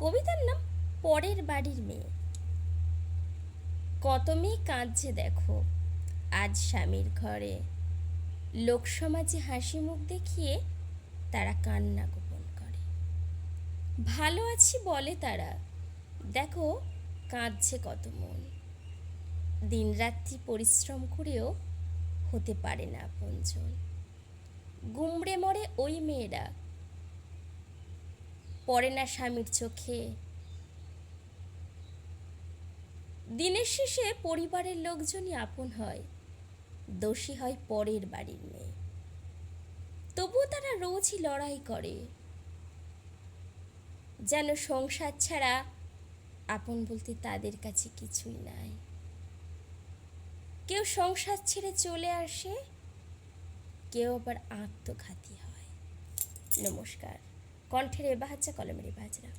কবিতার নাম পরের বাড়ির মেয়ে। কত মেয়ে কাঁদছে দেখো আজ স্বামীর ঘরে, লোকসমাজে হাসি মুখ দেখিয়ে তারা কান্না গোপন করে। ভালো আছি বলে তারা, দেখো কাঁদছে কত মন। দিনরাত্রি পরিশ্রম করেও হতে পারে না আপনজন। গুমড়ে মরে ওই মেয়েরা, পড়ে না স্বামীর চোখে। দিনের শেষে পরিবারের লোকজনই আপন হয়, দোষী হয় পরের বাড়ির মেয়ে। তবুও তারা রোজই লড়াই করে, যেন সংসার ছাড়া আপন বলতে তাদের কাছে কিছুই নাই। কেউ সংসার ছেড়ে চলে আসে, কেউ আবার আত্মঘাতী হয়। নমস্কার। কণ্ঠের এ বাহাচ্চা, কলমের এ বাজরা।